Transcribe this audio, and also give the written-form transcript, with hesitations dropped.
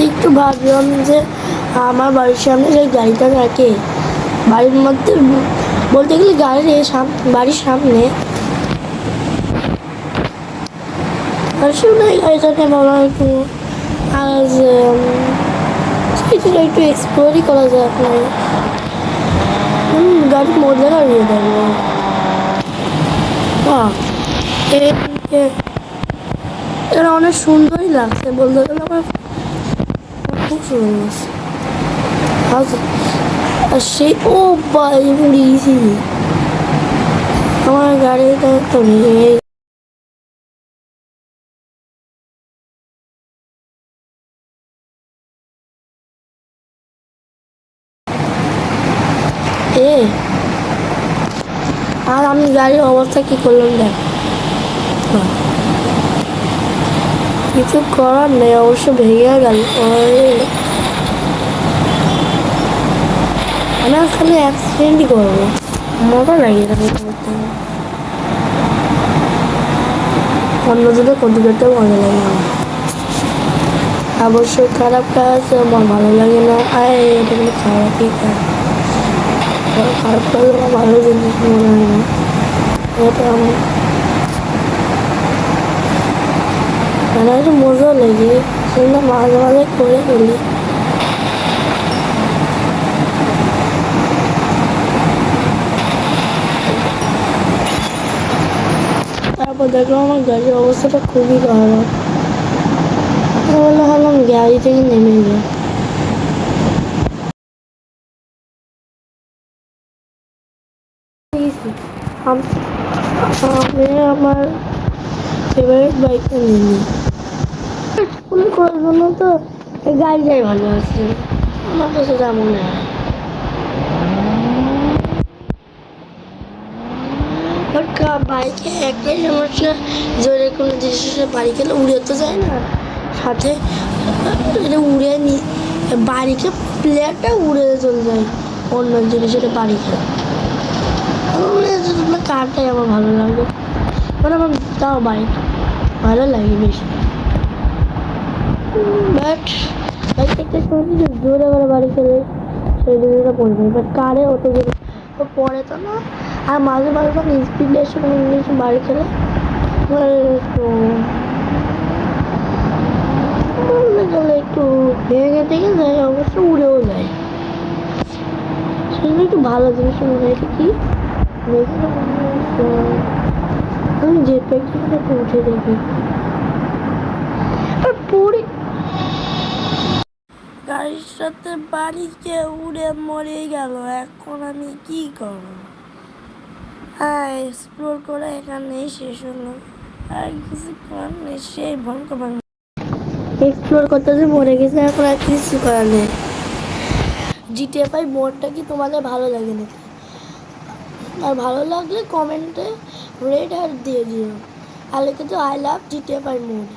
একটু ভাবলাম যে আমার বাড়ির সামনে যে গাড়িটা থাকে, বাড়ির মধ্যে বলতে গেলে বাড়ির সামনে গাড়িটাকে ভাবলাম একটু আজ একটু এক্সপ্লোরই করা যায় আপনার গাড়ির মধ্যে দাঁড়িয়ে থাকবো। এটা অনেক সুন্দরই লাগছে, বলতে গেলে আমার খুব সুন্দর লাগছে। আর সেই উড়ে গেছি আমার গাড়িটা তো নেই। আর আমি গাড়ির অবস্থা কি করলাম দেখ, কিছু করার নেই, অবশ্য ভেঙে গেল। আমি খালি অ্যাক্সিডেন্টই করবো, মজা লাগে এটা করতে। অন্যজনের ক্ষতি করতেও মজা লাগে আমার। অবশ্য খারাপ কাজ আমার ভালো লাগে না, এটা কিন্তু খারাপই কাজ। খারাপ কাজ আমার ভালো জিনিস মনে হয় না। এটা আমার একটু মজা লাগে, সেটা মাঝে মাঝে করে ফেলি। তারপর দেখলাম আমার গাড়ির অবস্থাটা খুবই খারাপ। ভাবলাম গাড়ি থেকে নেমে যায়। আমি আমার ফেভারিট বাইকটা নিয়ে স্কুলে করার জন্য তো গাড়িটাই ভালো আছে আমার কাছে, যা মনে হয়। বাইকে একটাই সমস্যা, জোরে কোনো জিনিসের বাড়ি গেলে উড়ে তো যায় না, সাথে এটা উড়ে বাড়িকে প্লেয়ারটা উড়ে চলে যায় অন্য জিনিসের বাড়ি খেলে। কারটাই আমার ভালো লাগে, মানে আমার তাও বাইক ভালো লাগে বেশি। বাট বাইক একটা শুনছি যে জোরে করে বাড়ি খেলে সেই জিনিসটা পড়ে যায়, বাট কারে অত জোরে তো পড়ে তো না। আর মাঝে মাঝে যখন স্পিডে এসে কোনো জিনিস বাড়ি খেলে গেলে একটু ভেঙে থেকে যায়, অবশ্য উড়েও যায়। সেগুলো একটু ভালো জিনিস মনে হয়। এটা কি আমি জেট প্যাকটা একটু উঠে দেখি আর পড়ে গাড়ির সাথে বাড়িতে উড়ে মরে গেল। এখন আমি কি করব? হ্যাঁ, এক্সপ্লোর করে এখানেই শেষ হলো, আর কিছু করার নেই। সেই ভয়ঙ্কর এক্সপ্লোর করতে যে মরে গেছে, এখন আর কিছু করার নেই। জিটিএফআই মোডটা কি তোমাদের ভালো লাগে নাকি? আর ভালো লাগলে কমেন্টে রেড হার্ট দিয়ে দিও, আর লিখে তো আই লাভ জিটিএফআই মোড।